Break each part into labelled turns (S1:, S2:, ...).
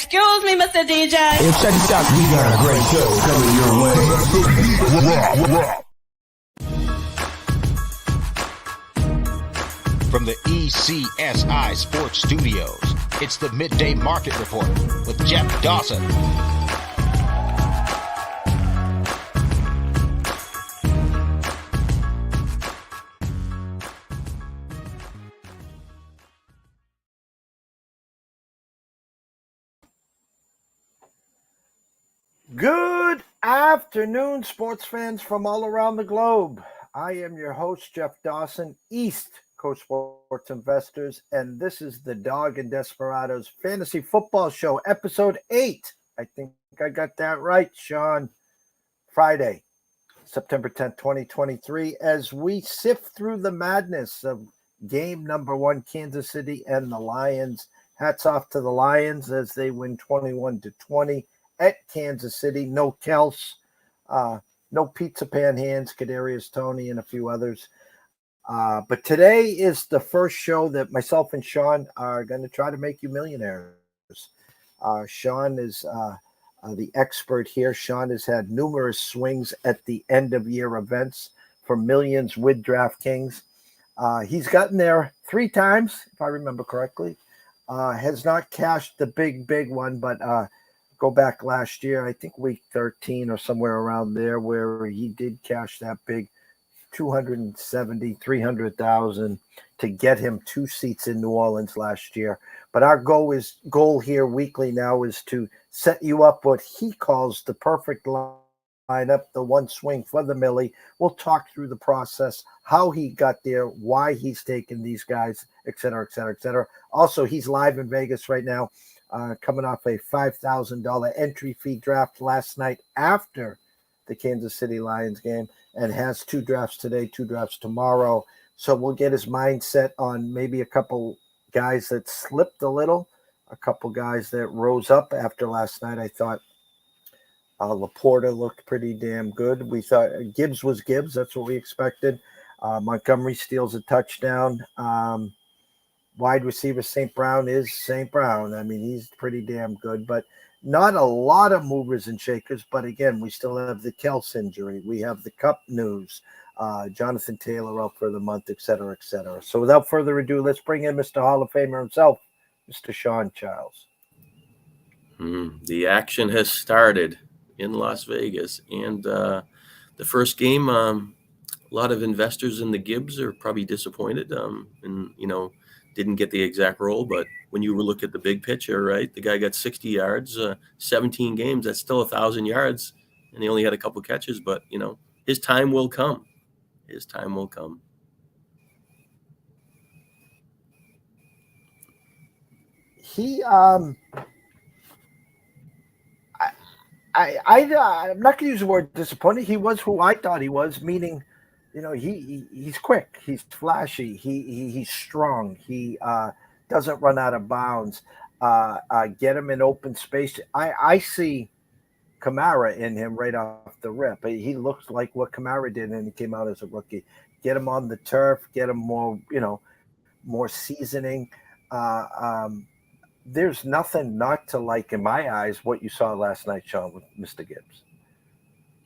S1: Excuse me, Mr. DJ.
S2: Hey, check this out. We got a great show coming your way.
S3: From the ECSI Sports Studios, it's the Midday Market Report with Jeff Dawson.
S4: Good afternoon, sports fans from all around the globe. I am your host, Jeff Dawson, East Coast Sports Investors, and this is the Dawg and Desperado's Fantasy Football Show, Episode 8. I think I got that right, Sean. Friday, September 10th, 2023, as we sift through the madness of game number 1, Kansas City and the Lions. Hats off to the Lions as they win 21-20. At Kansas City, no Kels, no Pizza Pan Hands, Kadarius Toney, and a few others. But today is the first show that myself and Shawn are going to try to make you millionaires. Shawn is the expert here. Shawn has had numerous swings at the end-of-year events for millions with DraftKings. He's gotten there 3 times, if I remember correctly. Has not cashed the big one, but go back last year, I think week 13 or somewhere around there, where he did cash that big 270, 300,000 to get him 2 seats in New Orleans last year. But our goal here weekly now is to set you up what he calls the perfect lineup, the one swing for the Millie. We'll talk through the process, how he got there, why he's taking these guys, et cetera, et cetera, et cetera. Also, he's live in Vegas right now. Coming off a $5,000 entry fee draft last night after the Kansas City Lions game, and has 2 drafts today, 2 drafts tomorrow. So we'll get his mindset on maybe a couple guys that slipped a little, a couple guys that rose up after last night. I thought Laporta looked pretty damn good. We thought Gibbs was Gibbs. That's what we expected. Montgomery steals a touchdown. Wide receiver St. Brown is St. Brown. I mean, he's pretty damn good, but not a lot of movers and shakers. But again, we still have the Kels injury. We have the Cup news. Jonathan Taylor out for the month, et cetera, et cetera. So without further ado, let's bring in Mr. Hall of Famer himself, Mr. Shawn Childs.
S5: The action has started in Las Vegas, and the first game, a lot of investors in the Gibbs are probably disappointed, and didn't get the exact role, but when you look at the big picture, right, the guy got 60 yards, 17 games, that's still 1,000 yards, and he only had a couple catches, but, his time will come. His time will come.
S4: I'm not going to use the word disappointed. He was who I thought he was, meaning, he's quick, he's flashy, he's strong, he doesn't run out of bounds. Get him in open space. I see Kamara in him right off the rip. He looks like what Kamara did when he came out as a rookie. Get him on the turf, get him more seasoning. There's nothing not to like in my eyes what you saw last night, Shawn, with Mr. Gibbs.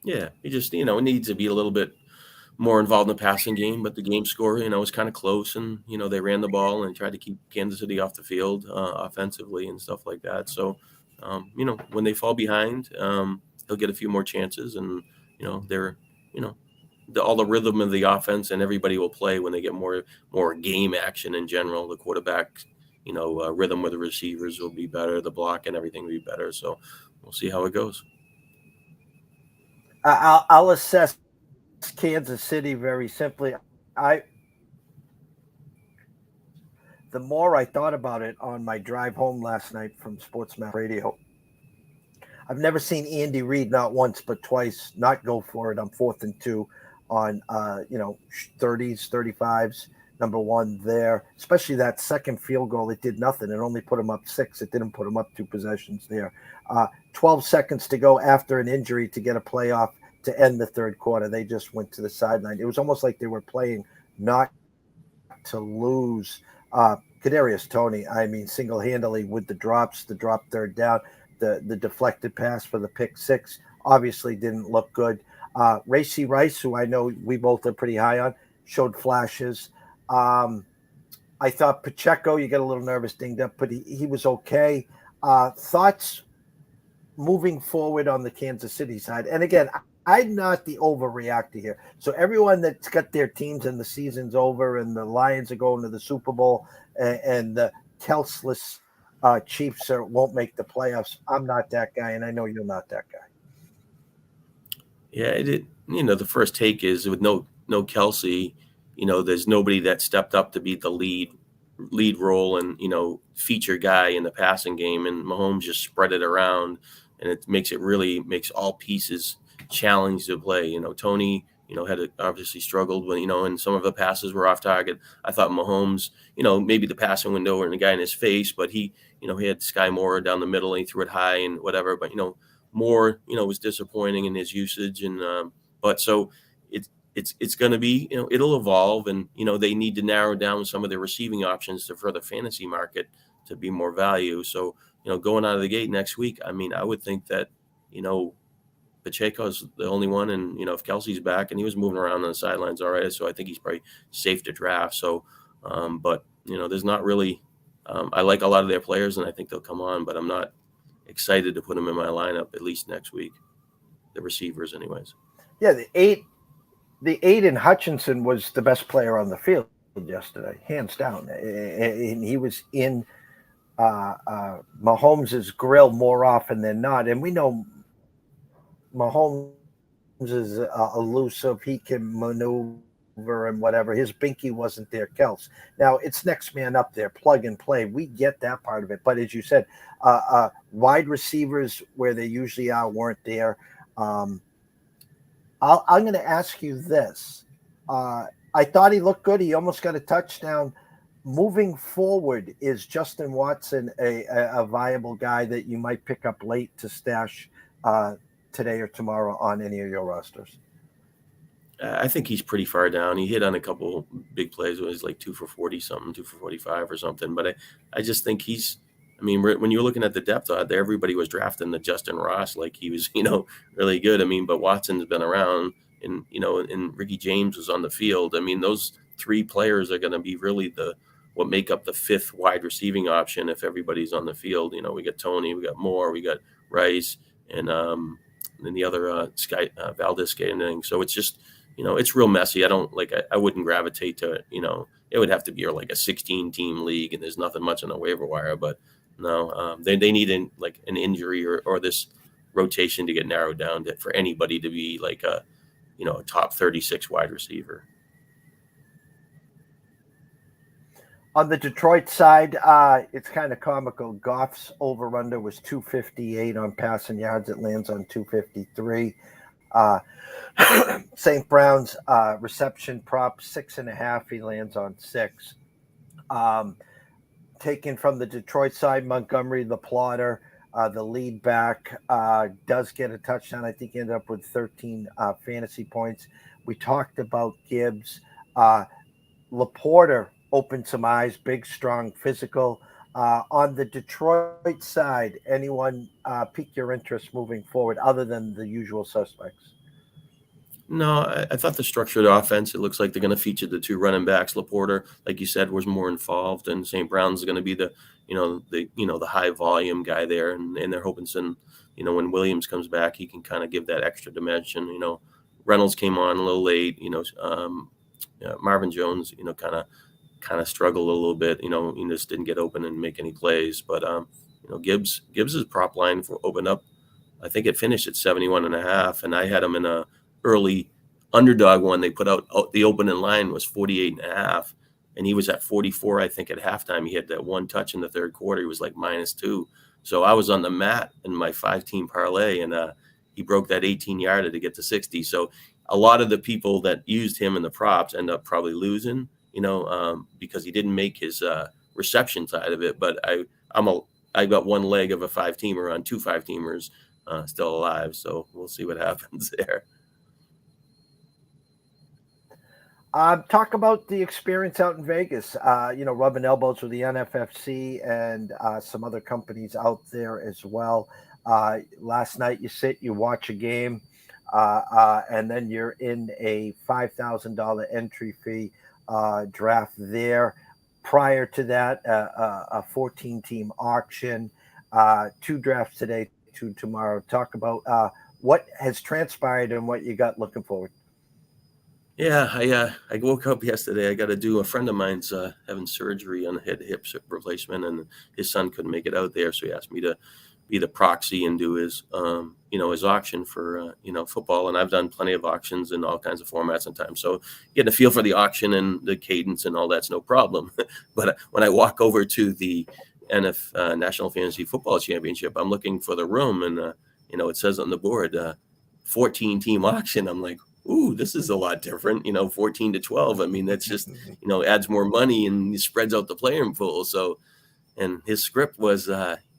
S5: Yeah, he just, needs to be a little bit more involved in the passing game, but the game score, was kind of close, and, they ran the ball and tried to keep Kansas City off the field offensively and stuff like that. So, when they fall behind, they'll get a few more chances, and, they're, all the rhythm of the offense and everybody will play when they get more game action in general. The quarterback, rhythm with the receivers will be better. The block and everything will be better. So we'll see how it goes.
S4: I'll assess Kansas City very simply. The more I thought about it on my drive home last night from Sportsmap Radio, I've never seen Andy Reid not once but twice not go for it on 4th and 2 on 30s, 35s. Number one there, especially that second field goal, it did nothing. It only put him up 6. It didn't put him up 2 possessions there. 12 seconds to go after an injury to get a playoff to end the third quarter. They just went to the sideline. It was almost like they were playing not to lose. Kadarius Toney, I mean, single-handedly with the drops, the drop third down, the deflected pass for the pick six, obviously didn't look good. Racey Rice, who I know we both are pretty high on, showed flashes. I thought Pacheco, you get a little nervous, dinged up, but he was okay. Thoughts moving forward on the Kansas City side? And again, I'm not the overreactor here. So everyone that's got their teams and the season's over and the Lions are going to the Super Bowl and the Kelsless Chiefs won't make the playoffs, I'm not that guy, and I know you're not that guy.
S5: Yeah, the first take is with no Kelsey, there's nobody that stepped up to be the lead role and, feature guy in the passing game. And Mahomes just spread it around, and it makes all pieces challenged to play. Tony, obviously struggled when, and some of the passes were off target. I thought Mahomes, maybe the passing window and the guy in his face, but he had Sky Moore down the middle and he threw it high and whatever. But, Moore, was disappointing in his usage. And, but so it's going to be, it'll evolve, and, they need to narrow down some of their receiving options for the fantasy market to be more value. So, going out of the gate next week, I mean, I would think that, Pacheco's the only one. And, if Kelsey's back, and he was moving around on the sidelines already, so I think he's probably safe to draft. So, but, there's not really, I like a lot of their players and I think they'll come on, but I'm not excited to put them in my lineup at least next week. The receivers anyways.
S4: Yeah. The Aiden Hutchinson was the best player on the field yesterday, hands down. And he was in Mahomes' grill more often than not. And we know Mahomes is elusive. He can maneuver and whatever. His binky wasn't there, Kels. Now, it's next man up there, plug and play. We get that part of it. But as you said, wide receivers where they usually are weren't there. I'm going to ask you this. I thought he looked good. He almost got a touchdown. Moving forward, is Justin Watson a viable guy that you might pick up late to stash today or tomorrow on any of your rosters?
S5: I think he's pretty far down. He hit on a couple big plays. It was like 2 for 40 something, 2 for 45 or something. But I just think when you're looking at the depth out there, everybody was drafting the Justin Ross like he was, really good. But Watson's been around, and, and Ricky James was on the field. Those three players are going to be really what make up the fifth wide receiving option if everybody's on the field. We got Tony, we got Moore, we got Rice, and then the other Valdez skating. So it's just, it's real messy. I wouldn't gravitate to it. It would have to be like a 16-team league, and there's nothing much on the waiver wire. But no, they need an injury or this rotation to get narrowed down for anybody to be like a top 36 wide receiver.
S4: On the Detroit side, it's kind of comical. Goff's over-under was 258 on passing yards. It lands on 253. St. Brown's reception prop, 6.5. He lands on 6. Taken from the Detroit side, Montgomery, the plotter, the lead back, does get a touchdown. I think he ended up with 13 fantasy points. We talked about Gibbs. Laporta opened some eyes, big, strong, physical. On the Detroit side, anyone pique your interest moving forward other than the usual suspects?
S5: No, I thought the structure of the offense, it looks like they're going to feature the two running backs. Laporta, like you said, was more involved, and St. Brown's going to be the high volume guy there, and they're hoping when Williams comes back, he can kind of give that extra dimension. Reynolds came on a little late. Marvin Jones, kind of struggled a little bit. He just didn't get open and make any plays. But Gibbs's prop line opened up. I think it finished at 71.5, and I had him in a early underdog one. They put out the opening line was 48.5, and he was at 44. I think at halftime he had that one touch in the third quarter. He was like -2. So I was on the mat in my 5-team parlay, and he broke that 18-yarder to get to 60. So a lot of the people that used him in the props end up probably losing, because he didn't make his reception side of it. But I got one leg of a 5-teamer on 2 5-teamers still alive. So we'll see what happens there.
S4: Talk about the experience out in Vegas. Rubbing elbows with the NFFC and some other companies out there as well. Last night, you sit, you watch a game, and then you're in a $5,000 entry fee draft there. Prior to that, a 14-team auction, two drafts today, two tomorrow. Talk about what has transpired and what you got looking forward.
S5: Yeah, I woke up yesterday. I got to do a friend of mine's having surgery on a hip replacement, and his son couldn't make it out there, so he asked me to be the proxy and do his his auction for football. And I've done plenty of auctions in all kinds of formats and times, so getting a feel for the auction and the cadence and all that's no problem. But when I walk over to the National Fantasy Football Championship, I'm looking for the room, and it says on the board 14-team auction. I'm like, ooh, this is a lot different, 14 to 12. I mean, that's just, adds more money and spreads out the playing pool. So, and his script was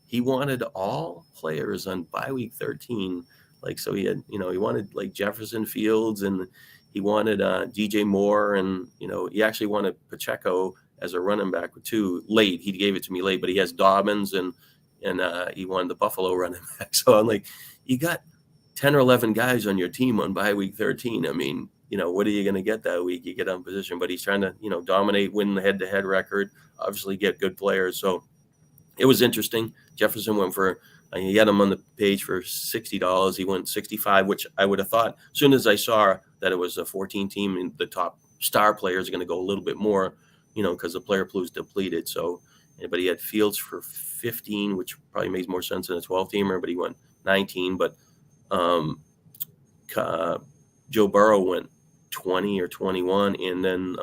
S5: he wanted all players on bye week 13. Like, so he had, he wanted like Jefferson Fields, and he wanted DJ Moore, and, he actually wanted Pacheco as a running back too late. He gave it to me late, but he has Dobbins, and he wanted the Buffalo running back. So I'm like, you got 10 or 11 guys on your team on bye week 13. I mean, what are you going to get that week? You get on position, but he's trying to, dominate, win the head-to-head record, obviously get good players. So it was interesting. Jefferson went for, he had him on the page for $60. He went 65, which I would have thought as soon as I saw that it was a 14 team and the top star players are going to go a little bit more, because the player pool is depleted. So, but he had Fields for 15, which probably makes more sense than a 12 teamer, but he went 19. But Joe Burrow went 20 or 21, and then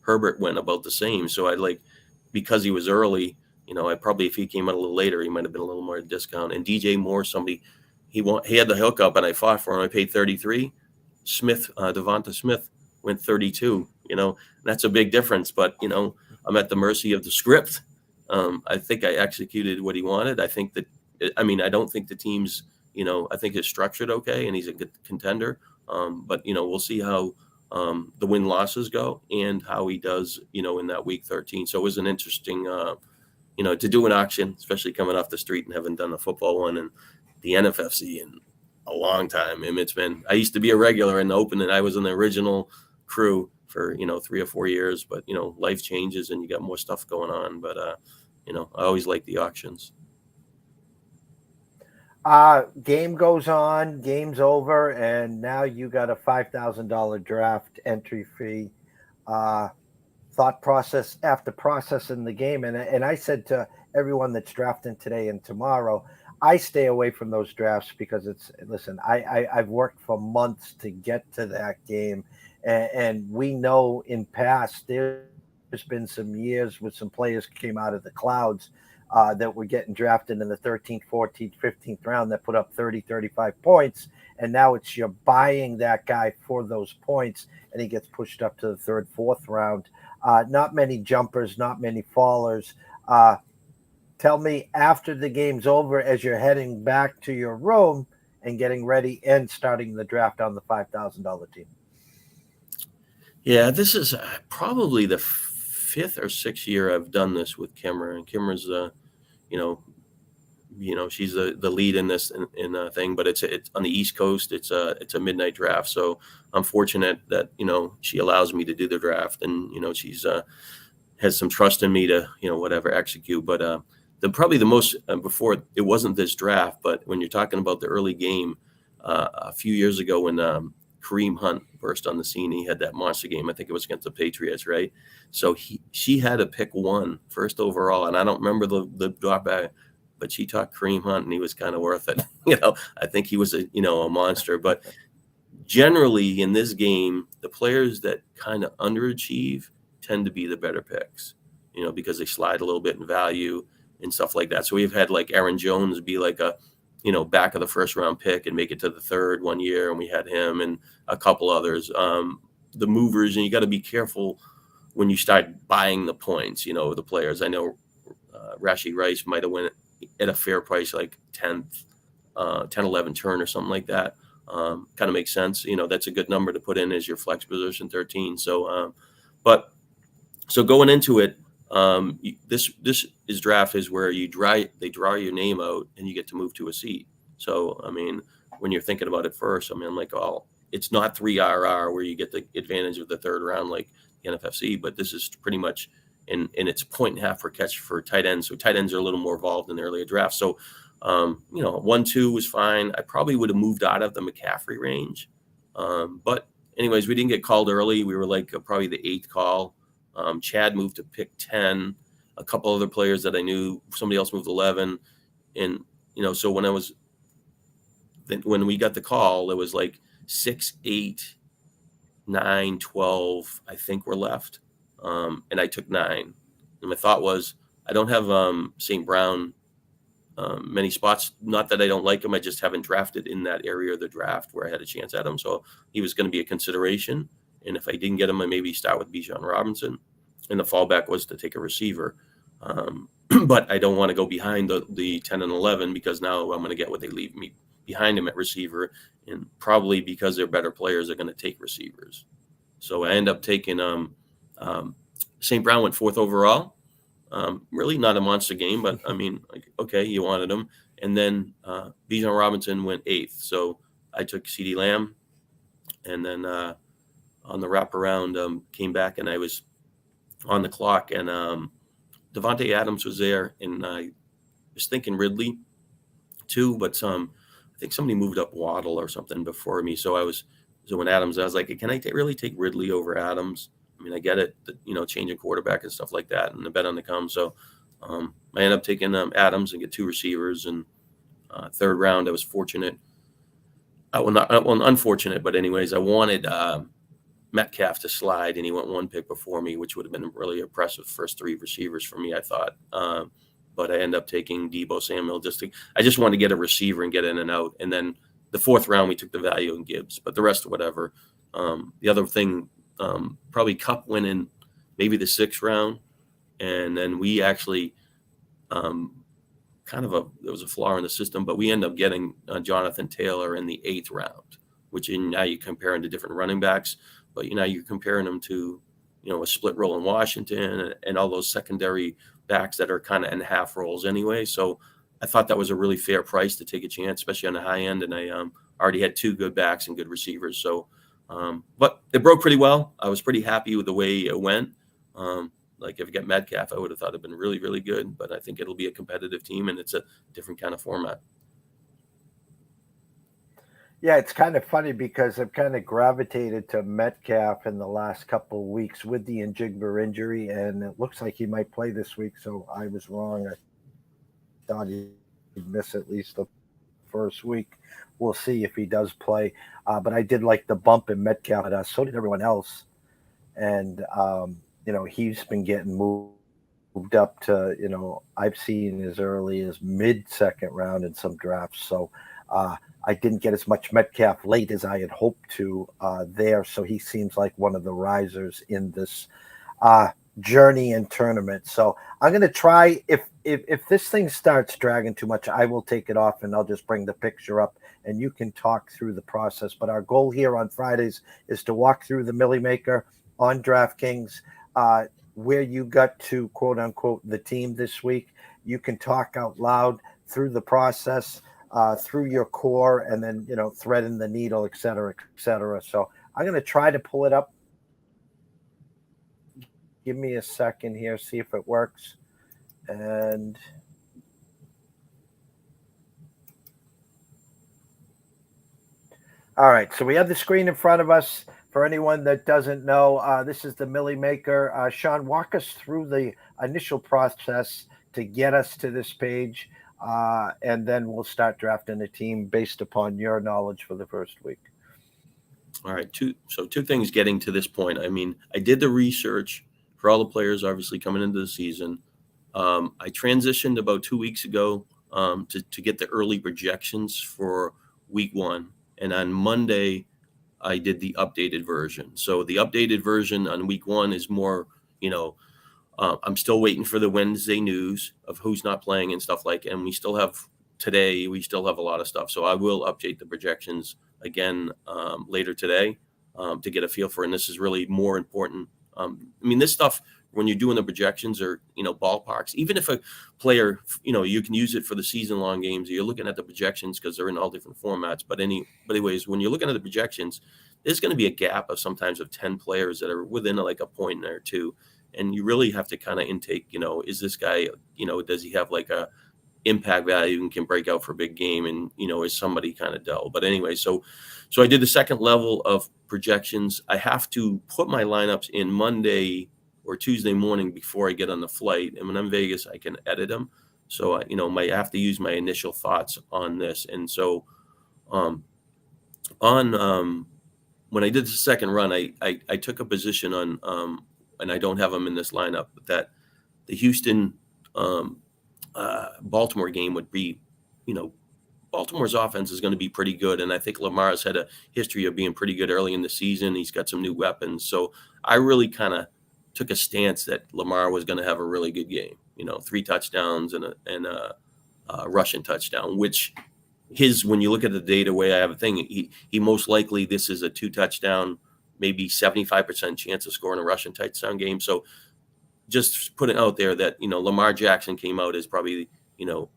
S5: Herbert went about the same. So because he was early, I probably, if he came out a little later, he might have been a little more discount. And DJ Moore, he had the hookup, and I fought for him. I paid 33. Devonta Smith went 32. That's a big difference. But I'm at the mercy of the script. I think I executed what he wanted. I think that, I don't think the team's, I think it's structured okay, and he's a good contender. But we'll see how the win losses go and how he does, in that week 13. So it was an interesting, to do an auction, especially coming off the street and having done a football one and the NFFC in a long time. I used to be a regular in the Open, and I was in the original crew for 3 or 4 years. But life changes and you got more stuff going on. But I always like the auctions.
S4: Game goes on, game's over, and now you got a $5,000 draft entry fee. Thought process after processing the game, and I said to everyone that's drafting today and tomorrow, I stay away from those drafts because I've worked for months to get to that game, and we know in past there's been some years with some players came out of the clouds that were getting drafted in the 13th, 14th, 15th round that put up 30, 35 points. And now it's you're buying that guy for those points, and he gets pushed up to the 3rd, 4th round. Not many jumpers, not many fallers. Tell me, after the game's over, as you're heading back to your room and getting ready and starting the draft on the $5,000 team.
S5: Yeah, this is probably the 5th or 6th year I've done this with Kimmer, and Kimmer's she's the lead in this in thing, but it's on the East Coast. It's a midnight draft, so I'm fortunate that she allows me to do the draft, and she's has some trust in me to whatever execute. But probably the most before it wasn't this draft, but when you're talking about the early game, a few years ago when Kareem Hunt burst on the scene, he had that monster game. I think it was against the Patriots, right? So she had to pick one first overall, and I don't remember the drop back, but she talked Kareem Hunt, and he was kind of worth it. I think he was a monster. But generally in this game, the players that kind of underachieve tend to be the better picks, because they slide a little bit in value and stuff like that. So we've had like Aaron Jones be like a back of the 1st round pick and make it to the 3rd one year, and we had him and a couple others. The movers, and you got to be careful when you start buying the points, the players. I know Rashee Rice might have went at a fair price, like 10, 11 turn or something like that. kind of makes sense. That's a good number to put in as your flex position 13. So, so going into it, this is draft is where they draw your name out and you get to move to a seat. So, I mean, when you're thinking about it first, I mean, I'm like, oh, it's not 3RR where you get the advantage of the third round like the NFFC, but this is pretty much in it's 1.5 per catch for tight ends. So tight ends are a little more involved in the earlier draft. So, 1-2 was fine. I probably would have moved out of the McCaffrey range. But anyways, we didn't get called early. We were like probably the 8th call. Chad moved to pick 10. A couple other players that I knew, somebody else moved 11. And, so when we got the call, it was like 6, 8, 9, 12, I think were left. And I took 9. And my thought was, I don't have St. Brown many spots. Not that I don't like him. I just haven't drafted in that area of the draft where I had a chance at him. So he was going to be a consideration. And if I didn't get him, I maybe start with Bijan Robinson. And the fallback was to take a receiver. But I don't want to go behind the 10 and 11 because now I'm going to get what they leave me behind him at receiver. And probably because they're better players, they're going to take receivers. So I end up taking St. Brown went 4th overall. Really not a monster game, but I mean, like, okay, you wanted him. And then Bijan Robinson went 8th. So I took CeeDee Lamb. And then on the wraparound, came back and I was on the clock. And Devontae Adams was there. And I was thinking Ridley too, but I think somebody moved up Waddle or something before me. So when Adams, I was like, can I really take Ridley over Adams? I mean, I get it, changing quarterback and stuff like that, and the bet on the come. So I ended up taking Adams and get 2 receivers. And 3rd round, I was fortunate. Unfortunate, but anyways, I wanted Metcalf to slide, and he went 1 pick before me, which would have been really impressive first 3 receivers for me, I thought. But I ended up taking Deebo Samuel. I just wanted to get a receiver and get in and out. And then the 4th round, we took the value in Gibbs, but the rest, whatever. The other thing, probably Kupp went in maybe the 6th round. And then we actually there was a flaw in the system, but we ended up getting Jonathan Taylor in the 8th round, which now you compare him to different running backs, but you're comparing them to, a split role in Washington and all those secondary backs that are kind of in half roles anyway. So I thought that was a really fair price to take a chance, especially on the high end. And I already had 2 good backs and good receivers. So, but it broke pretty well. I was pretty happy with the way it went. Like if you get Metcalf, I would have thought it'd been really, really good, but I think it'll be a competitive team and it's a different kind of format.
S4: Yeah, it's kind of funny because I've kind of gravitated to Metcalf in the last couple of weeks with the Njigba injury, and it looks like he might play this week. So I was wrong. I thought he'd miss at least the first week. We'll see if he does play. But I did like the bump in Metcalf. So did everyone else. And, he's been getting moved up to, I've seen as early as mid-second round in some drafts. So I didn't get as much Metcalf late as I had hoped to there. So he seems like one of the risers in this journey and tournament. So I'm going to try, if this thing starts dragging too much, I will take it off and I'll just bring the picture up and you can talk through the process. But our goal here on Fridays is to walk through the Millie Maker on DraftKings, where you got to, quote unquote, the team this week. You can talk out loud through the process, through your core, and then, threading the needle, et cetera, et cetera. So I'm going to try to pull it up. Give me a second here, see if it works. And all right, so we have the screen in front of us. For anyone that doesn't know, this is the Millie Maker. Shawn, walk us through the initial process to get us to this page, and then we'll start drafting a team based upon your knowledge for the first week.
S5: All right, two things getting to this point. I mean, I did the research for all the players obviously coming into the season. I transitioned about 2 weeks ago to get the early projections for week 1. And on Monday, I did the updated version. So the updated version on week 1 is more, I'm still waiting for the Wednesday news of who's not playing and stuff like, and we still have today. We still have a lot of stuff. So I will update the projections again later today to get a feel for it. And this is really more important. I mean, this stuff, when you're doing the projections or, ballparks, even if a player, you can use it for the season long games, you're looking at the projections because they're in all different formats. But anyways, when you're looking at the projections, there's going to be a gap of sometimes of 10 players that are within like a point or two. And you really have to kind of intake, is this guy, does he have like a impact value and can break out for a big game? And, is somebody kind of dull? But anyway, so I did the second level of projections. I have to put my lineups in Monday or Tuesday morning before I get on the flight. And when I'm in Vegas, I can edit them. So, I have to use my initial thoughts on this. And so when I did the second run, I took a position on, and I don't have them in this lineup, but that the Houston Baltimore game would be, Baltimore's offense is going to be pretty good. And I think Lamar's had a history of being pretty good early in the season. He's got some new weapons. So I really kind of took a stance that Lamar was going to have a really good game, 3 touchdowns and a rushing touchdown, which when you look at the data way I have a thing, he most likely, this is a 2 touchdown, maybe 75% chance of scoring a rushing touchdown game. So just put it out there that, Lamar Jackson came out as probably,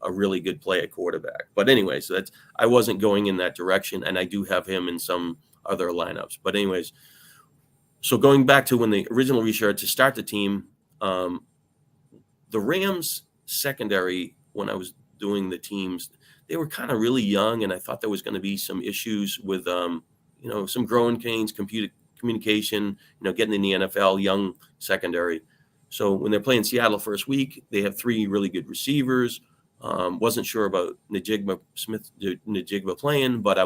S5: a really good play at quarterback. But anyway, so I wasn't going in that direction, and I do have him in some other lineups. But anyways, so going back to when the original research to start the team, the Rams secondary, when I was doing the teams, they were kind of really young, and I thought there was going to be some issues with, some growing pains, communication, getting in the NFL, young secondary. So when they're playing Seattle first week, they have 3 really good receivers. Wasn't sure about Najigba playing, but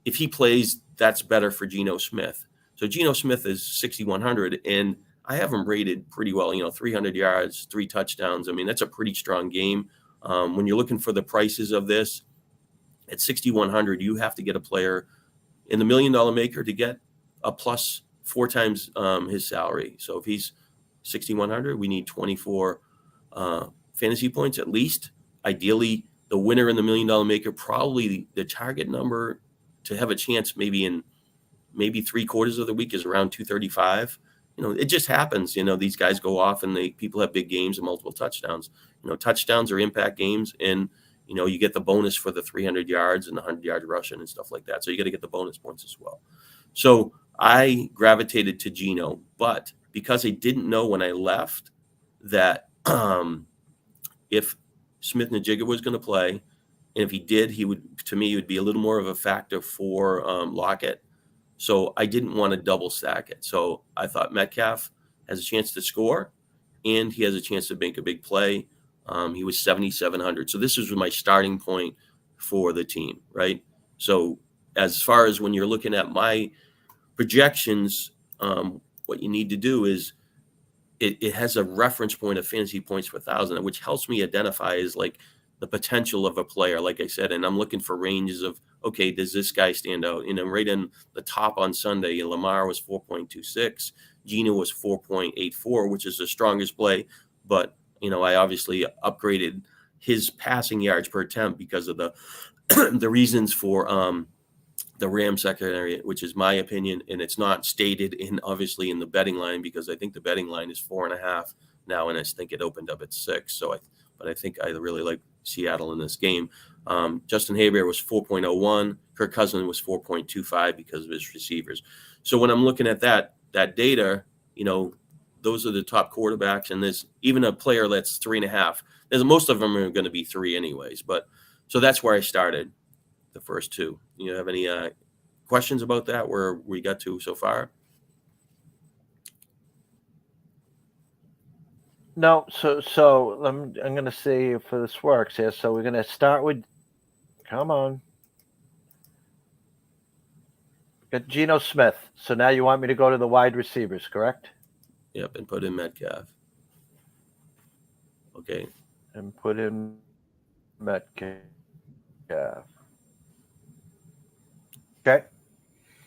S5: if he plays, that's better for Geno Smith. So Geno Smith is 6,100, and I have him rated pretty well, 300 yards, 3 touchdowns. I mean, that's a pretty strong game. When you're looking for the prices of this, at 6,100, you have to get a player in the $1 Million Maker to get a plus 4 times his salary. So if he's 6,100, we need 24 fantasy points at least. Ideally, the winner in the $1 Million Maker, probably the target number to have a chance maybe in 3/4 of the week is around 235. It just happens. These guys go off and people have big games and multiple touchdowns. Touchdowns are impact games, and you get the bonus for the 300 yards and the 100-yard rushing and stuff like that. So you got to get the bonus points as well. So I gravitated to Geno, but because I didn't know when I left that if Smith Najigba was going to play, and if he did, he would be a little more of a factor for Lockett. So I didn't want to double stack it. So I thought Metcalf has a chance to score, and he has a chance to make a big play. He was 7,700. So this was my starting point for the team, right? So as far as when you're looking at my projections, what you need to do is it has a reference point of fantasy points per 1,000, which helps me identify as like the potential of a player, like I said. And I'm looking for ranges of, okay, does this guy stand out? Right in the top on Sunday, Lamar was 4.26. Geno was 4.84, which is the strongest play. But, I obviously upgraded his passing yards per attempt because of the reasons for the Rams secondary, which is my opinion. And it's not stated obviously in the betting line, because I think the betting line is 4.5 now. And I think it opened up at 6. But I think I really like Seattle in this game. Justin Herbert was 4.01. Kirk Cousins was 4.25 because of his receivers. So when I'm looking at that data, those are the top quarterbacks, and there's even a player that's 3.5. Most of them are going to be 3 anyways. But so that's where I started the first 2. You have any questions about that? Where we got to so far?
S4: No, so I'm going to see if this works here. So we're going to start with, come on, got Geno Smith. So now you want me to go to the wide receivers, correct?
S5: Yep, and put in Metcalf. Okay.
S4: And put in Metcalf. Okay.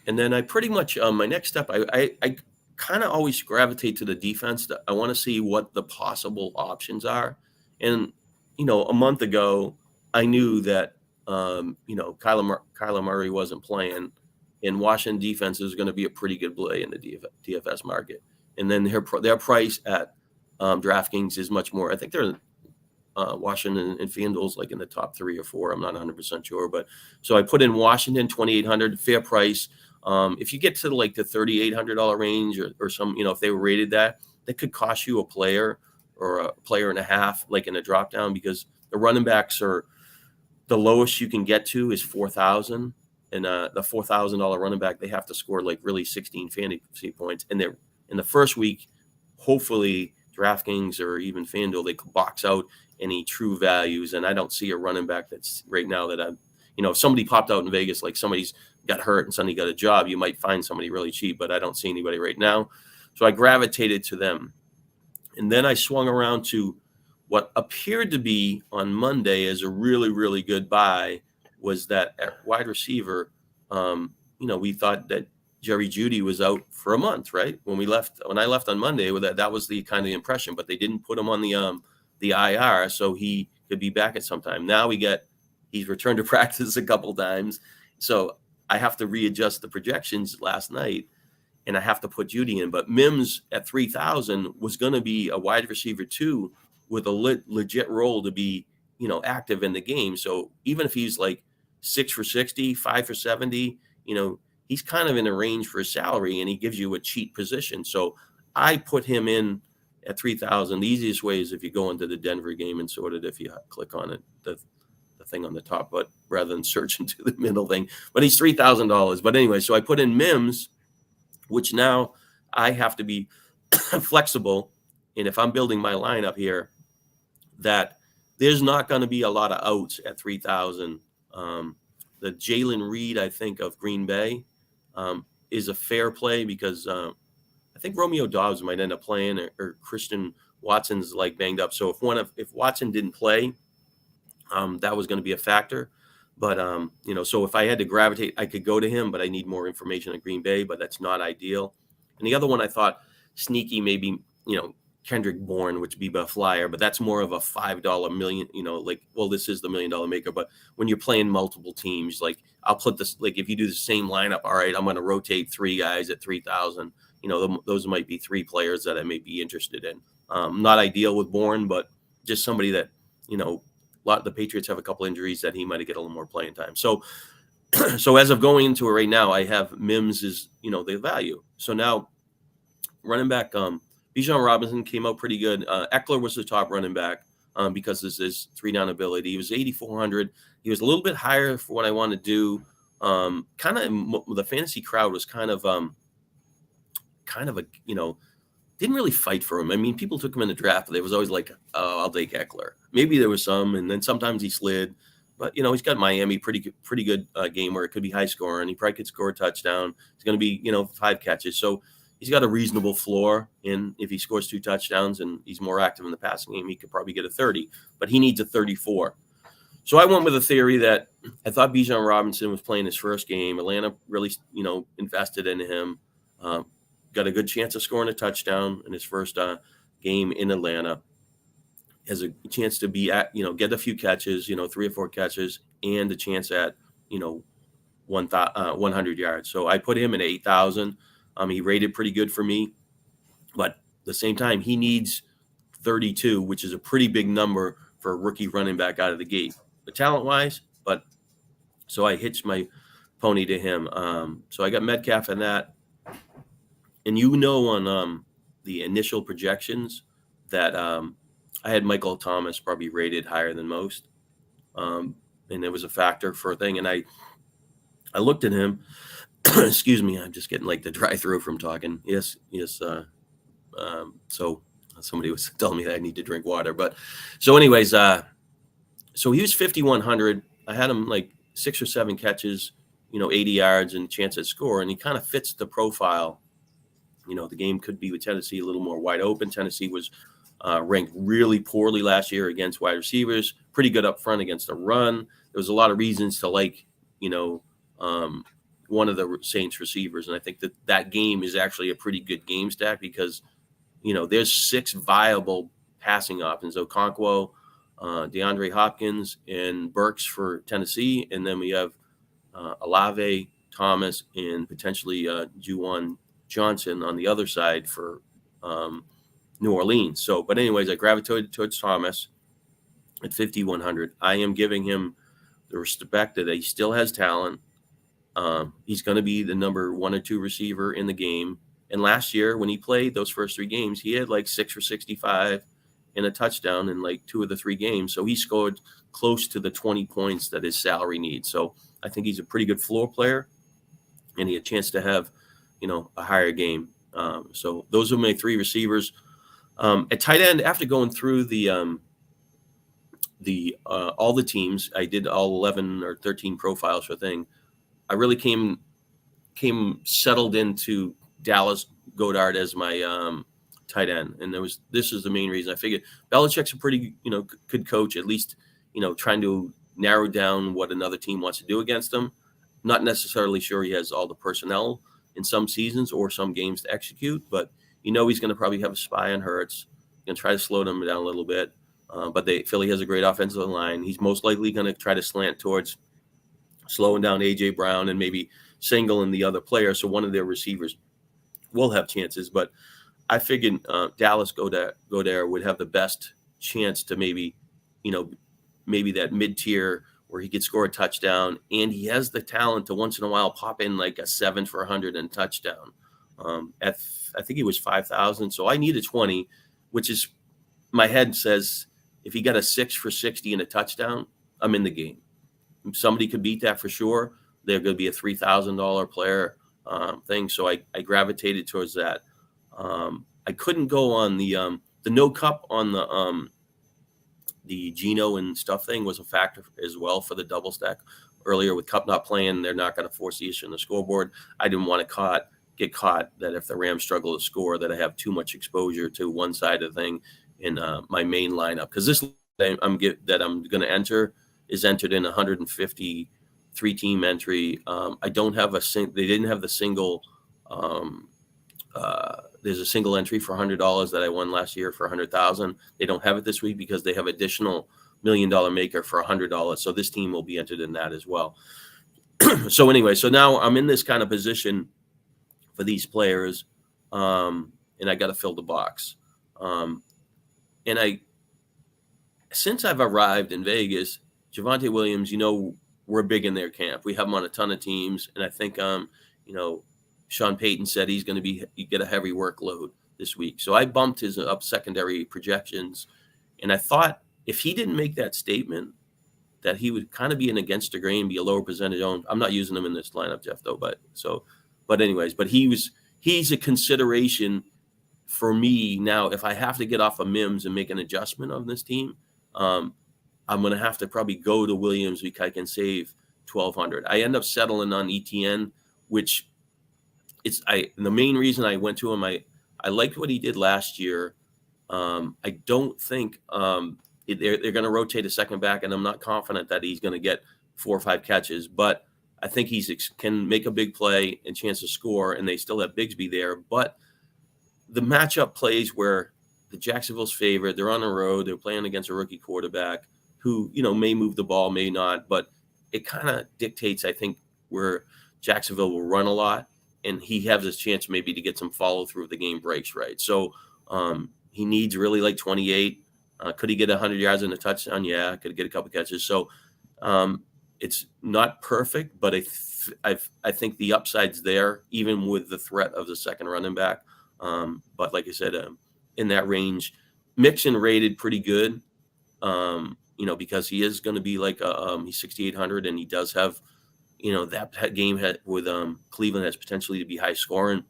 S5: And then I pretty much, my next step, I kind of always gravitate to the defense. I want to see what the possible options are. And, a month ago, I knew that, Kyler Murray wasn't playing, and Washington defense is going to be a pretty good play in the DFS market. And then their price at DraftKings is much more. I think they're Washington and FanDuel's like in the top 3 or 4. I'm not 100% sure, but so I put in Washington 2,800, fair price. If you get to like the $3,800 range or some, if they were rated that could cost you a player or a player and a half, like in a drop down, because the running backs are the lowest you can get to is 4,000, and the $4,000 running back, they have to score like really 16 fantasy points, and they're in the first week. Hopefully, DraftKings or even FanDuel, they could box out any true values, and I don't see a running back that's right now that if somebody popped out in Vegas, like somebody's got hurt and suddenly got a job, you might find somebody really cheap, but I don't see anybody right now. So I gravitated to them. And then I swung around to what appeared to be on Monday as a really, really good buy, was that at wide receiver. We thought that Jerry Jeudy was out for a month, right? When I left on Monday, that was the kind of impression, but they didn't put him on the IR, so he could be back at some time. Now he's returned to practice a couple times, so I have to readjust the projections last night, and I have to put Jeudy in. But Mims at 3,000 was going to be a wide receiver too, with a legit role to be, active in the game. So even if he's like 6 for 60, 5 for 70, he's kind of in a range for his salary, and he gives you a cheap position. So I put him in at 3,000. The easiest way is if you go into the Denver game and sort it, if you click on it, the thing on the top, but rather than search into the middle thing. But he's $3,000. But anyway, so I put in Mims, which now I have to be flexible. And if I'm building my lineup here, that there's not going to be a lot of outs at 3,000. The Jalen Reed, I think, of Green Bay is a fair play, because I think Romeo Dobbs might end up playing, or Christian Watson's like banged up. So if Watson didn't play, that was going to be a factor. But so if I had to gravitate, I could go to him, but I need more information on Green Bay, but that's not ideal. And the other one I thought sneaky, maybe, Kendrick Bourne, which would be a flyer, but that's more of a $5 million, this is the $1 million maker. But when you're playing multiple teams, like I'll put this, like if you do the same lineup, all right, I'm going to rotate 3 guys at 3,000. Those might be 3 players that I may be interested in. Not ideal with Bourne, but just somebody that, the Patriots have a couple injuries that he might get a little more playing time. So as of going into it right now, I have Mims is, the value. So now running back, Bijan Robinson came out pretty good. Eckler was the top running back because of his 3-down ability. He was 8,400. He was a little bit higher for what I want to do. The fantasy crowd was kind of a, didn't really fight for him. I mean, people took him in the draft, but they was always like, oh, I'll take Eckler. Maybe there was some, and then sometimes he slid. But, he's got Miami, pretty good game where it could be high scoring. He probably could score a touchdown. It's going to be, 5 catches. So he's got a reasonable floor. And if he scores 2 touchdowns and he's more active in the passing game, he could probably get a 30. But he needs a 34. So I went with a theory that I thought Bijan Robinson was playing his first game. Atlanta really, invested in him. Got a good chance of scoring a touchdown in his first game in Atlanta. Has a chance to be at, get a few catches, 3 or 4 catches, and a chance at, 100 yards. So I put him at 8,000. He rated pretty good for me, but at the same time, he needs 32, which is a pretty big number for a rookie running back out of the gate, but talent-wise. But so I hitched my pony to him. So I got Metcalf in that. And on the initial projections that I had Michael Thomas probably rated higher than most. And it was a factor for a thing. And I looked at him. Excuse me, I'm just getting like the dry throat from talking. Yes. So somebody was telling me that I need to drink water. But so anyways, so he was 5,100. I had him like 6 or 7 catches, 80 yards and chance at score. And he kind of fits the profile. The game could be with Tennessee a little more wide open. Tennessee was ranked really poorly last year against wide receivers, pretty good up front against the run. There was a lot of reasons to like, one of the Saints receivers. And I think that game is actually a pretty good game stack because, there's 6 viable passing options. Okonkwo, DeAndre Hopkins and Burks for Tennessee, and then we have Olave, Thomas, and potentially Juwan Johnson on the other side for New Orleans. So, but anyways, I gravitated towards Thomas at 5,100. I am giving him the respect that he still has talent. He's going to be the number 1 or 2 receiver in the game. And last year, when he played those first 3 games, he had like 6 for 65 and a touchdown in like 2 of the 3 games. So he scored close to the 20 points that his salary needs. So I think he's a pretty good floor player, and he had a chance to have, a higher game. So those are my 3 receivers. At tight end, after going through all the teams, I did all 11 or 13 profiles for thing. I really came settled into Dallas Goedert as my tight end, and this is the main reason. I figured Belichick's a pretty good coach, at least trying to narrow down what another team wants to do against him. Not necessarily sure he has all the personnel in some seasons or some games to execute, but he's going to probably have a spy on Hurts, going to try to slow them down a little bit. But Philly has a great offensive line. He's most likely going to try to slant towards slowing down A.J. Brown and maybe Single and the other player, so one of their receivers will have chances. But I figured Dallas Goedert would have the best chance to maybe that mid-tier where he could score a touchdown, and he has the talent to once in a while pop in like a 7 for 100 and touchdown. I think he was 5,000, so I need a 20, which is my head says if he got a 6 for 60 and a touchdown, I'm in the game. Somebody could beat that for sure. They're going to be a $3,000 player thing, so I gravitated towards that. I couldn't go on the no cup on the Geno and stuff thing was a factor as well for the double stack. Earlier with Cup not playing, they're not going to force the issue on the scoreboard. I didn't want to get caught that if the Rams struggle to score, that I have too much exposure to one side of the thing in my main lineup. Because this that I'm going to enter is entered in 153 team entry. I don't have they didn't have the single. There's a single entry for $100 that I won last year for $100,000. They don't have it this week because they have additional $1 million maker for $100. So this team will be entered in that as well. So anyway, so now I'm in this kind of position for these players, and I got to fill the box. Since I've arrived in Vegas, Javonte Williams, we're big in their camp. We have him on a ton of teams, and I think Sean Payton said he's going to get a heavy workload this week. So I bumped his up secondary projections. And I thought if he didn't make that statement that he would kind of be an against the grain, be a lower percentage owned. I'm not using him in this lineup, Jeff, though. But he's a consideration for me now. If I have to get off of Mims and make an adjustment on this team, I'm going to have to probably go to Williams because I can save $1,200. I end up settling on ETN, which the main reason I went to him, I liked what he did last year. I don't think they're going to rotate a second back, and I'm not confident that he's going to get 4 or 5 catches. But I think he can make a big play and chance to score, and they still have Bigsby there. But the matchup plays where the Jacksonville's favorite, they're on the road, they're playing against a rookie quarterback who may move the ball, may not, but it kind of dictates, I think, where Jacksonville will run a lot. And he has his chance maybe to get some follow through if the game breaks right. So he needs really like 28. Could he get 100 yards and a touchdown? Yeah, could get a couple catches. So it's not perfect, but I think the upside's there, even with the threat of the second running back. But like I said, in that range, Mixon rated pretty good, because he is going to be like he's 6,800, and he does have. That game with Cleveland has potentially to be high scoring,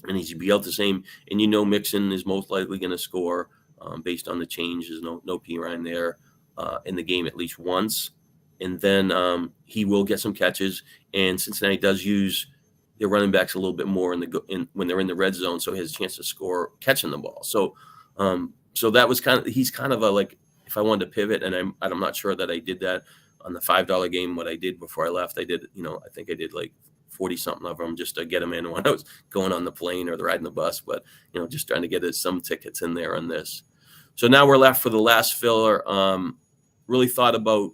S5: and he's be able to same. And Mixon is most likely going to score based on the changes. No P Ryan there in the game at least once, and then he will get some catches. And Cincinnati does use their running backs a little bit more when they're in the red zone, so he has a chance to score catching the ball. So that was he's kind of a like if I wanted to pivot, and I'm not sure that I did that. On the $5 game, what I did before I left, I think I did like 40 something of them just to get them in when I was going on the plane or riding the bus, but just trying to get some tickets in there on this. So now we're left for the last filler. Really thought about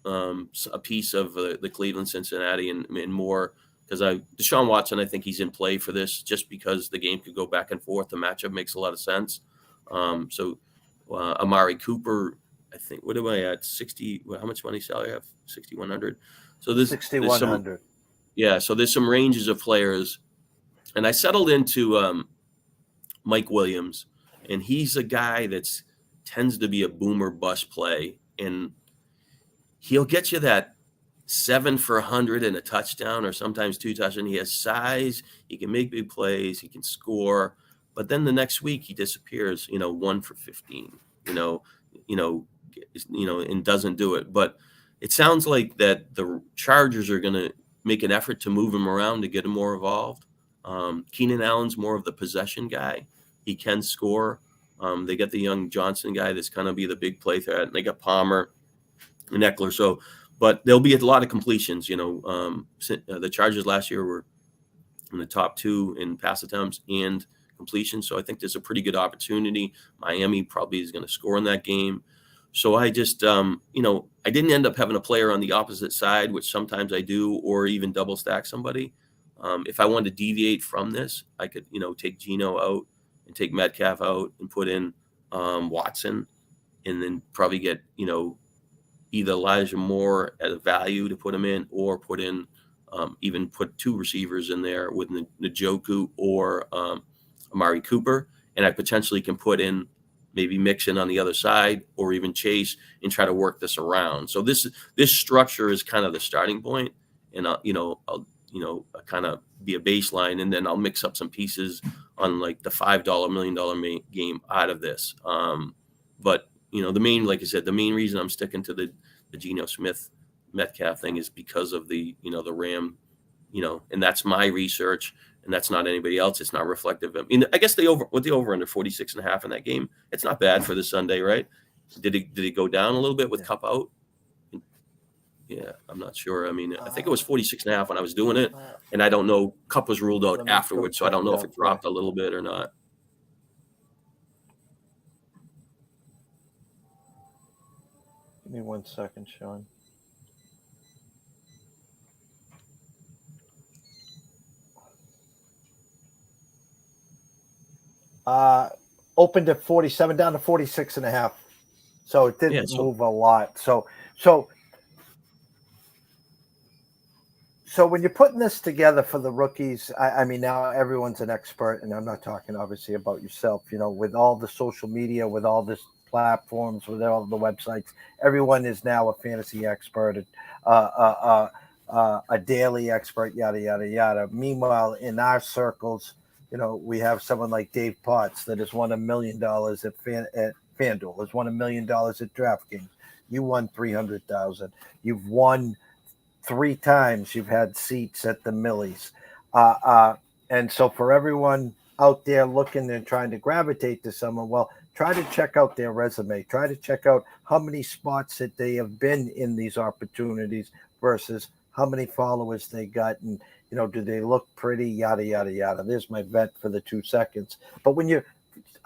S5: a piece of the Cleveland, Cincinnati, and more, because Deshaun Watson, I think he's in play for this just because the game could go back and forth. The matchup makes a lot of sense. So Amari Cooper, I think, what am I at? 60? How much money salary I have? 6,100. So there's
S4: 6,100.
S5: Yeah. So there's some ranges of players, and I settled into Mike Williams, and he's a guy that's tends to be a boomer bust play, and he'll get you that 7 for 100 and a touchdown, or sometimes 2 touchdowns. He has size. He can make big plays. He can score. But then the next week he disappears. 1 for 15. And doesn't do it. But it sounds like that the Chargers are going to make an effort to move him around to get him more involved. Keenan Allen's more of the possession guy. He can score. They got the young Johnson guy that's going to be the big play threat, and they got Palmer and Eckler. So, but there'll be a lot of completions. The Chargers last year were in the top 2 in pass attempts and completions. So I think there's a pretty good opportunity. Miami probably is going to score in that game. So I just, I didn't end up having a player on the opposite side, which sometimes I do, or even double stack somebody. If I wanted to deviate from this, I could, take Geno out and take Metcalf out and put in Watson, and then probably get, either Elijah Moore at a value to put him in, or put in, even put 2 receivers in there with Njoku or Amari Cooper. And I potentially can put in maybe Mixon on the other side, or even Chase, and try to work this around. So this structure is kind of the starting point, and I'll kind of be a baseline, and then I'll mix up some pieces on like the $5 million game out of this. But like I said, the main reason I'm sticking to the Geno Smith Metcalf thing is because of the Ram, and that's my research, and that's not anybody else. It's not reflective. I mean, I guess the over under 46.5 in that game, it's not bad for the Sunday, right? Did it go down a little bit with Cup out? Yeah, I'm not sure. I mean, I think it was 46.5 when I was doing it, and I don't know. Cup was ruled out afterwards, so I don't know if it dropped a little bit or not.
S4: Give me 1 second, Sean. Opened at 47, down to 46.5. So it didn't move a lot. So when you're putting this together for the rookies, I mean, now everyone's an expert, and I'm not talking obviously about yourself, with all the social media, with all this platforms, with all the websites, everyone is now a fantasy expert, a daily expert, yada, yada, yada. Meanwhile, in our circles, we have someone like Dave Potts that has won $1 million at FanDuel, has won $1 million at DraftKings. You won 300,000. You've won 3 times. You've had seats at the Millies. And so for everyone out there looking and trying to gravitate to someone, well, try to check out their resume. Try to check out how many spots that they have been in these opportunities versus how many followers they got, and do they look pretty, yada, yada, yada. There's my vent for the 2 seconds. But when you're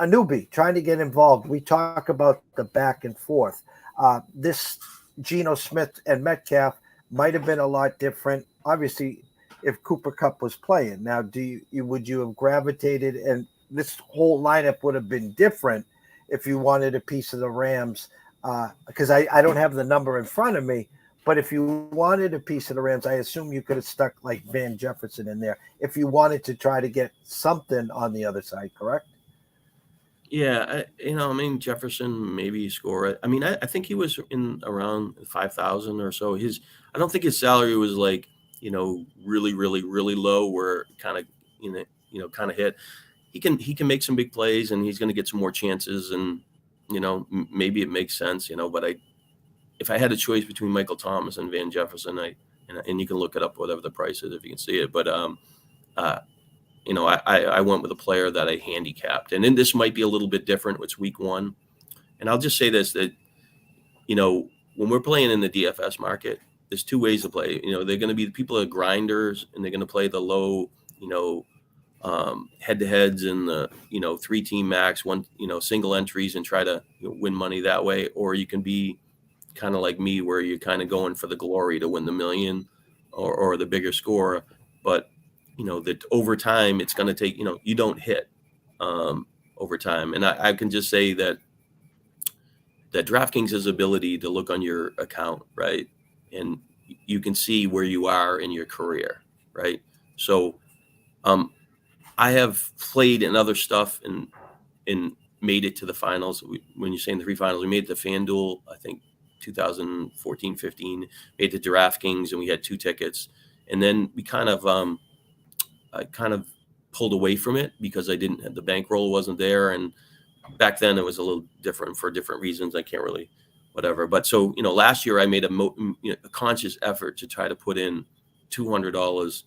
S4: a newbie trying to get involved, we talk about the back and forth. This Geno Smith and Metcalf might have been a lot different, obviously, if Cooper Kupp was playing. Now, would you have gravitated, and this whole lineup would have been different if you wanted a piece of the Rams, because I don't have the number in front of me, but if you wanted a piece of the Rams, I assume you could have stuck like Van Jefferson in there if you wanted to try to get something on the other side, correct?
S5: Yeah, Jefferson maybe score. I mean, I think he was in around 5,000 or so. I don't think his salary was like, really, really, really low where kind of, kind of hit. He can make some big plays, and he's going to get some more chances, and maybe it makes sense, But if I had a choice between Michael Thomas and Van Jefferson, and you can look it up, whatever the price is if you can see it, but I went with a player that I handicapped, and then this might be a little bit different. It's week 1, and I'll just say this, that when we're playing in the DFS market, there's 2 ways to play. They're going to be the people that are grinders, and they're going to play the low, head-to-heads in the 3-team max, one single entries, and try to win money that way. Or you can be kind of like me, where you're kind of going for the glory to win the million or the bigger score. But that over time it's going to take, you don't hit over time. And I can just say that DraftKings' ability to look on your account, right, and you can see where you are in your career, right? So I have played in other stuff and made it to the finals. When you're saying the 3 finals, we made it to FanDuel, I think 2014, 15, made it to DraftKings, and we had 2 tickets. And then we I kind of pulled away from it because I didn't have the bankroll wasn't there. And back then it was a little different for different reasons. I can't really, whatever. But so, last year I made a conscious effort to try to put in $200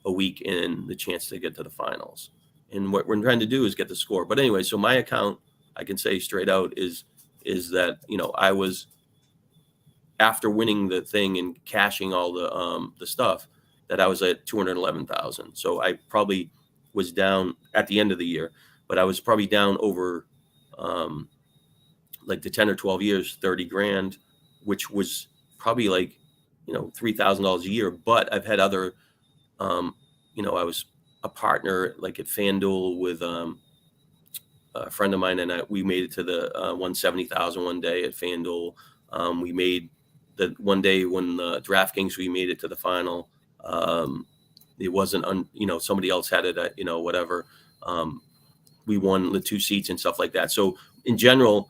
S5: a week in the chance to get to the finals. And what we're trying to do is get the score. But anyway, so my account, I can say straight out, is that, I was, after winning the thing and cashing all the stuff, that I was at 211,000. So I probably was down at the end of the year, but I was probably down over like the 10 or 12 years, 30 grand, which was probably like, $3,000 a year. But I've had other, I was a partner like at FanDuel with a friend of mine, and we made it to the 170,000 one day at FanDuel. We made the one day when the DraftKings, we made it to the final. It wasn't, somebody else had it at, whatever. We won the 2 seats and stuff like that. So in general,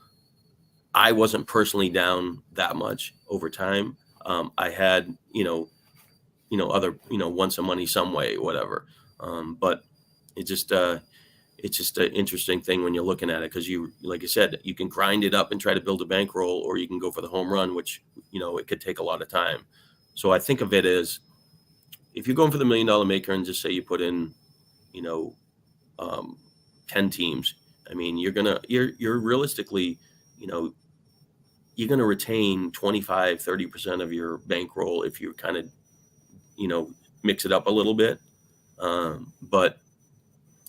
S5: I wasn't personally down that much over time. I had, other, won some money some way, whatever. But it's just an interesting thing when you're looking at it, because like I said, you can grind it up and try to build a bankroll, or you can go for the home run, which, it could take a lot of time. So I think of it as, if you're going for the $1 million maker and just say you put in, 10 teams, I mean, you're realistically, you're going to retain 25, 30% of your bankroll if you kind of, mix it up a little bit. But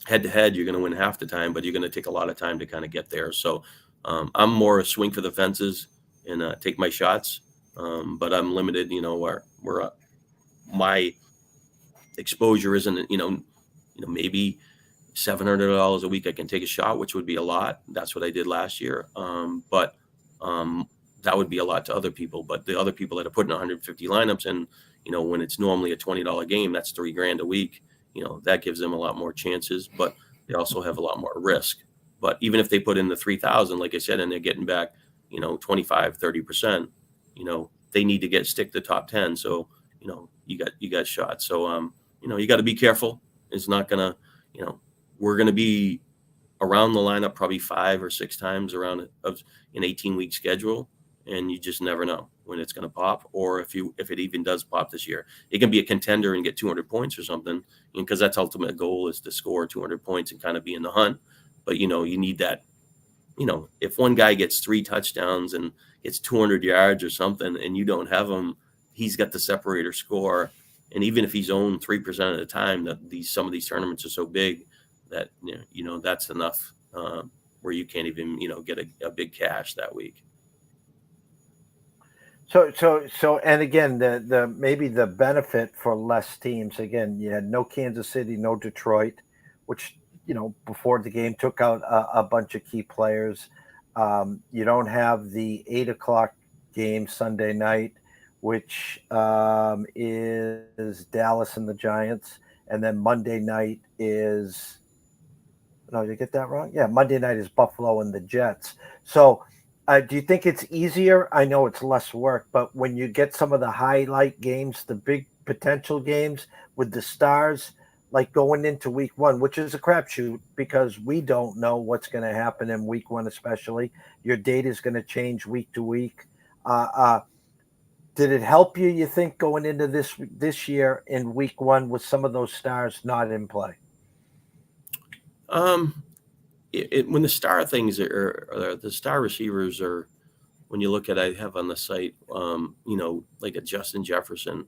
S5: head to head, you're going to win half the time, but you're going to take a lot of time to kind of get there. So I'm more a swing for the fences and take my shots. But I'm limited, where my exposure isn't, maybe $700 a week I can take a shot, which would be a lot. That's what I did last year. But that would be a lot to other people. But the other people that are putting 150 lineups in, when it's normally a $20 game, that's $3,000 a week. That gives them a lot more chances, but they also have a lot more risk. But even if they put in the 3,000, like I said, and they're getting back, 25, 30%, they need to stick the top 10. So, you got shots. So, you got to be careful. It's not gonna, we're going to be around the lineup probably 5 or 6 times around an 18-week schedule. And you just never know when it's going to pop, or if it even does pop this year. It can be a contender and get 200 points or something, because that's ultimate goal is to score 200 points and kind of be in the hunt. But, you need that, if one guy gets 3 touchdowns and gets 200 yards or something, and you don't have him, he's got the separator score. And even if he's owned 3% of the time, that some of these tournaments are so big that, that's enough where you can't even, get a big cash that week.
S4: So, and again, the maybe the benefit for less teams. Again, you had no Kansas City, no Detroit, which before the game took out a bunch of key players. You don't have the 8:00 game Sunday night, which is Dallas and the Giants, and then Monday night is. No, did I get that wrong? Yeah, Monday night is Buffalo and the Jets. So. Do you think it's easier? I know it's less work, but when you get some of the highlight games, the big potential games with the stars, like going into week 1, which is a crapshoot because we don't know what's going to happen in week 1, especially. Your data is going to change week to week. Did it help you think, going into this year in week 1 with some of those stars not in play?
S5: When the star things are the star receivers are, when you look at, I have on the site, like a Justin Jefferson,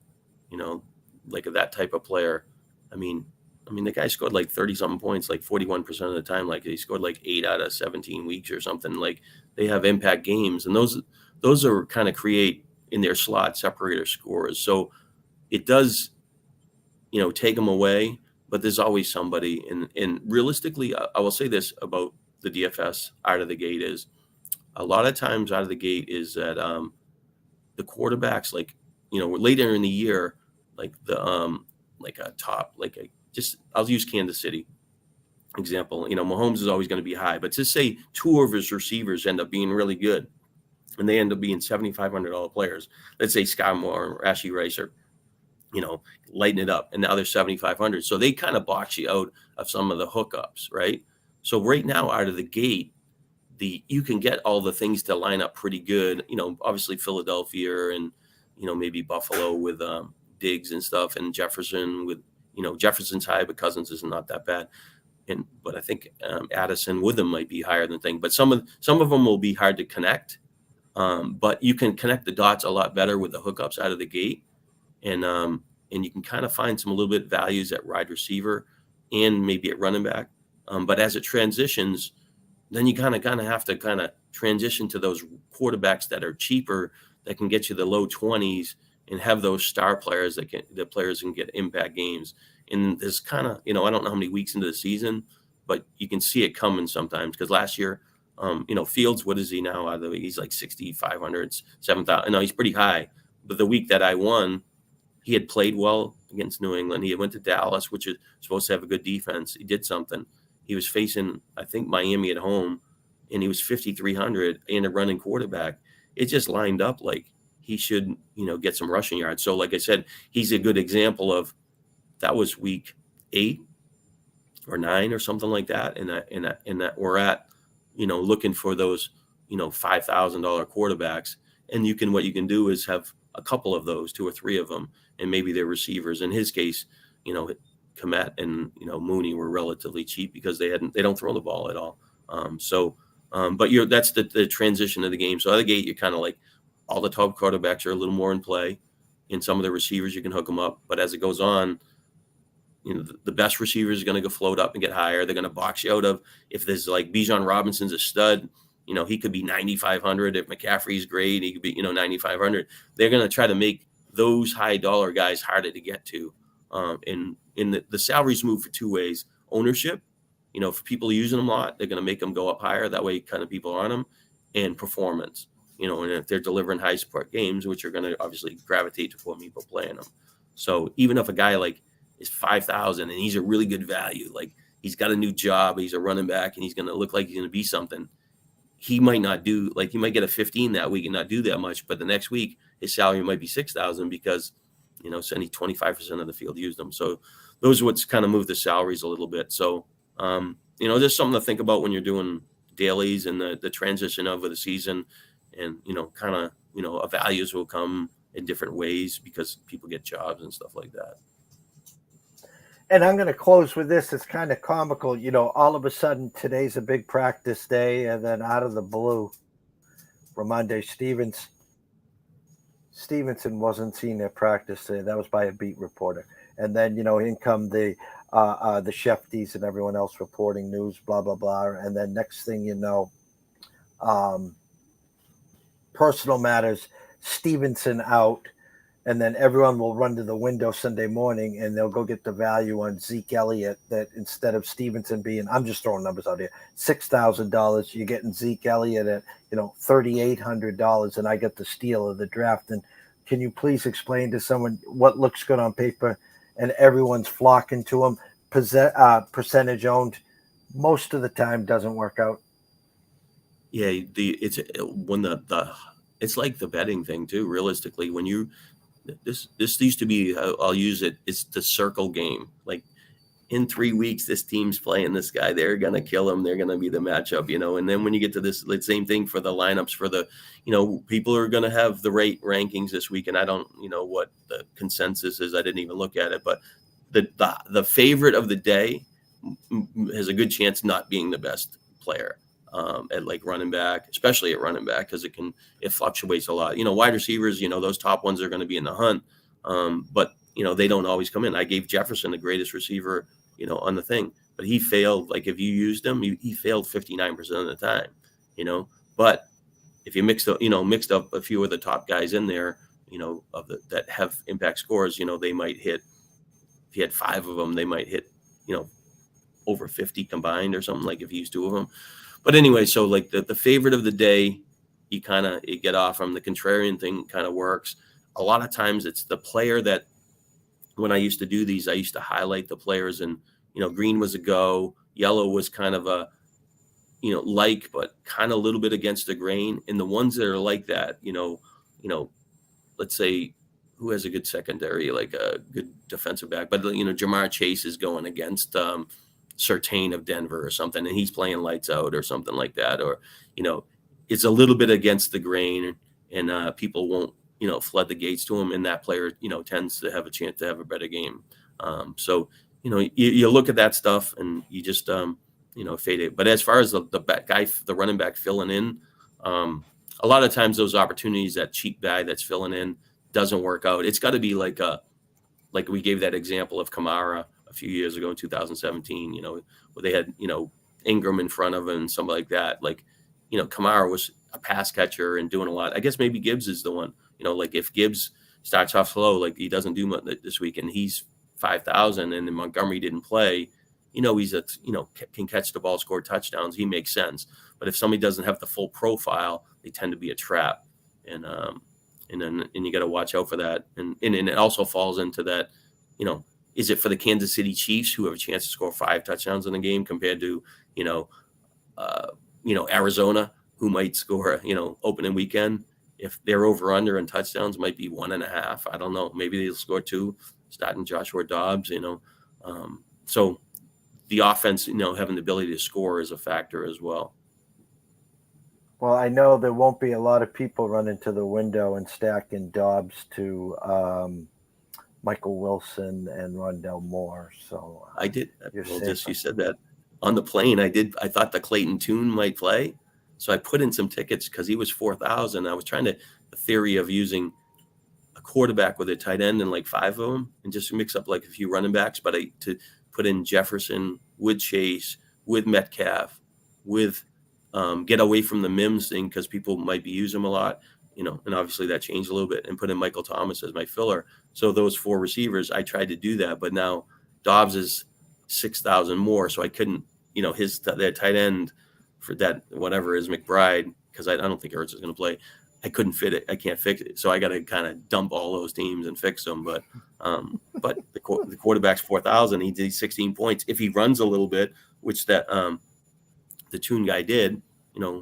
S5: like that type of player. I mean, I mean, the guy scored like 30 something points, like 41% of the time. Like he scored like 8 out of 17 weeks or something. Like they have impact games, and those are kind of create in their slot separator scores. So it does, take them away, but there's always somebody. And realistically, I will say this about the DFS out of the gate is a lot of times out of the gate is that the quarterbacks, like, later in the year, like like a top, I'll use Kansas City example. Mahomes is always going to be high, but just say two of his receivers end up being really good and they end up being $7,500 players. Let's say Scott Moore or Rashee Rice are, lighten it up, and now they're 7,500. So they kind of box you out of some of the hookups, right? So right now out of the gate, you can get all the things to line up pretty good. Obviously Philadelphia and, maybe Buffalo with Diggs and stuff, and Jefferson with, Jefferson's high, but Cousins is not that bad. But I think Addison with them might be higher than thing. But some of them will be hard to connect. But you can connect the dots a lot better with the hookups out of the gate, and you can kind of find some a little bit values at wide receiver and maybe at running back. But as it transitions, then you kind of have to transition to those quarterbacks that are cheaper, that can get you the low 20s and have those star players the players can get impact games. And there's kind of, I don't know how many weeks into the season, but you can see it coming sometimes. Because last year, Fields, what is he now? He's like 6,500, 7,000. No, he's pretty high. But the week that I won, he had played well against New England. He went to Dallas, which is supposed to have a good defense. He did something. He was facing, I think, Miami at home, and he was 5,300 and a running quarterback. It just lined up like he should, get some rushing yards. So, like I said, he's a good example of that was week 8 or 9 or something like that, and that we're at, looking for those, $5,000 quarterbacks, and what you can do is have a couple of those, 2 or 3 of them, and maybe they're receivers. In his case, Komet and Mooney were relatively cheap because they don't throw the ball at all. But that's the transition of the game. So out of the gate, you're kind of like all the top quarterbacks are a little more in play. In some of the receivers, you can hook them up. But as it goes on, the best receivers are going to go float up and get higher. They're going to box you out of, if there's like Bijan Robinson's a stud, he could be 9,500. If McCaffrey's great, he could be 9,500. They're going to try to make those high dollar guys harder to get to. And the salaries move for 2 ways: ownership. If people are using them a lot, they're going to make them go up higher. That way, kind of people are on them, and performance. And if they're delivering high support games, which are going to obviously gravitate to more people playing them. So even if a guy like is 5,000 and he's a really good value, like he's got a new job, he's a running back, and he's going to look like he's going to be something, he might not do, like he might get a 15 that week and not do that much, but the next week his salary might be 6,000 because, only 25% of the field used them. So those are what's kind of moved the salaries a little bit. So, there's something to think about when you're doing dailies and the transition over the season, and, values will come in different ways because people get jobs and stuff like that.
S4: And I'm going to close with this. It's kind of comical. All of a sudden today's a big practice day, and then out of the blue, Ramondre Stevenson wasn't seen at practice today. That was by a beat reporter. And then, in come the Shefties and everyone else reporting news, blah, blah, blah. And then next thing you know, personal matters, Stevenson out. And then everyone will run to the window Sunday morning and they'll go get the value on Zeke Elliott, that instead of Stevenson being, I'm just throwing numbers out here, $6,000, you're getting Zeke Elliott at, $3,800, and I get the steal of the draft. And can you please explain to someone what looks good on paper and everyone's flocking to him? Percentage owned, most of the time doesn't work out.
S5: Yeah, it's like the betting thing too. Realistically, when this used to be, I'll use it, it's the circle game. Like in 3 weeks, this team's playing this guy, they're going to kill him. They're going to be the matchup, and then when you get to this, the same thing for the lineups for the, people are going to have the rankings this week. And I don't, what the consensus is. I didn't even look at it, but the favorite of the day has a good chance not being the best player. At like running back, especially at running back, because it fluctuates a lot. Wide receivers, those top ones are going to be in the hunt, but they don't always come in. I gave Jefferson the greatest receiver on the thing. But he failed. Like if you used him, he failed 59% of the time, But if you mixed up a few of the top guys in there, that have impact scores, they might hit. If you had 5 of them, they might hit, over 50 combined or something. Like if you use 2 of them. But anyway, so like the favorite of the day, you get off from. The contrarian thing kind of works. A lot of times it's the player that, when I used to do these, I used to highlight the players, and green was a go, yellow was kind of a but kind of a little bit against the grain. And the ones that are like that, let's say, who has a good secondary, like a good defensive back, but Jamar Chase is going against Surtain of Denver or something, and he's playing lights out or something like that, or it's a little bit against the grain, and people won't flood the gates to him, and that player tends to have a chance to have a better game. So you look at that stuff and you just fade it. But as far as the running back filling in, a lot of times those opportunities, that cheap guy that's filling in doesn't work out. It's got to be like we gave that example of Kamara a few years ago in 2017, where they had, Ingram in front of him and something like that. Like, Kamara was a pass catcher and doing a lot. I guess maybe Gibbs is the one, like if Gibbs starts off slow, like he doesn't do much this week, and he's 5,000 and then Montgomery didn't play, he's can catch the ball, score touchdowns. He makes sense. But if somebody doesn't have the full profile, they tend to be a trap. And you got to watch out for that. And it also falls into that, is it for the Kansas City Chiefs, who have a chance to score 5 touchdowns in a game, compared to, Arizona, who might score, opening weekend? If they're over under in touchdowns, might be 1.5. I don't know. Maybe they'll score 2, starting Joshua Dobbs, So the offense, having the ability to score is a factor as well.
S4: Well, I know there won't be a lot of people running to the window and stacking Dobbs to Michael Wilson and Rondell Moore. So
S5: I did. Well, just you said that on the plane. I thought the Clayton Tune might play, so I put in some tickets because he was 4,000. I was trying the theory of using a quarterback with a tight end and like 5 of them, and just mix up like a few running backs. But to put in Jefferson with Chase, with Metcalf, with get away from the Mims thing, because people might be using them a lot, and obviously that changed a little bit, and put in Michael Thomas as my filler. So those 4 receivers, I tried to do that, but now Dobbs is 6,000 more, so I couldn't, their tight end for that, whatever is McBride, because I don't think Ertz is going to play. I couldn't fit it. I can't fix it. So I got to kind of dump all those teams and fix them. But the quarterback's 4,000. He did 16 points. If he runs a little bit, which that the Tune guy did,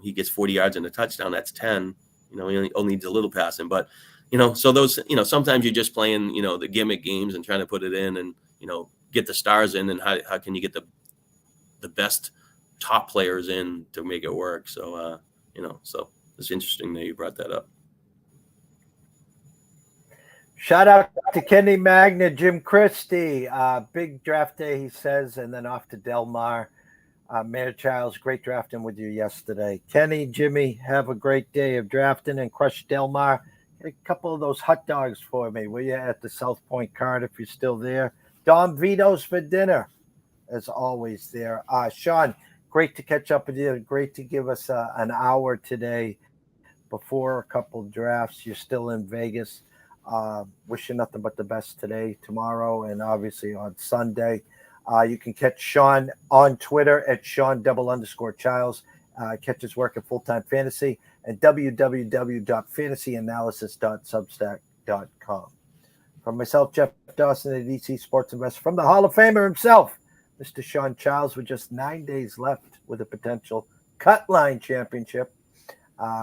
S5: he gets 40 yards and a touchdown. That's 10. He only needs a little passing. But, so those, sometimes you're just playing, the gimmick games and trying to put it in and, get the stars in. And how can you get the best top players in to make it work? So, so it's interesting that you brought that up.
S4: Shout out to Kenny Magna, Jim Christie. Big draft day, he says, and then off to Del Mar. Mayor Childs, great drafting with you yesterday. Kenny, Jimmy, have a great day of drafting and crush Del Mar. Get a couple of those hot dogs for me, will you, at the South Point Card if you're still there. Dom Vito's for dinner, as always there. Shawn, great to catch up with you. Great to give us an hour today before a couple of drafts. You're still in Vegas. Wish you nothing but the best today, tomorrow, and obviously on Sunday. You can catch Shawn on Twitter at Shawn_Childs. Catch his work at Full-Time Fantasy and www.fantasyanalysis.substack.com. From myself, Jeff Dawson at EC Sports Investor, from the Hall of Famer himself, Mr. Shawn Childs, with just 9 days left with a potential cut line championship.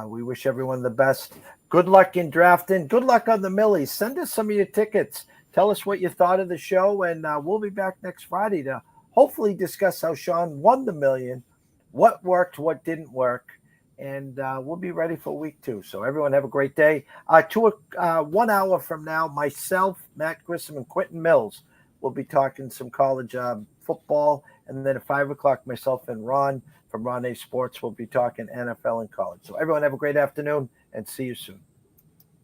S4: We wish everyone the best. Good luck in drafting. Good luck on the Millies. Send us some of your tickets. Tell us what you thought of the show, and we'll be back next Friday to hopefully discuss how Shawn won the million, what worked, what didn't work, and we'll be ready for week 2. So everyone have a great day. 1 hour from now, myself, Matt Grissom, and Quentin Mills will be talking some college football, and then at 5 o'clock, myself and Ron from Ron A Sports will be talking NFL and college. So everyone have a great afternoon, and see you soon.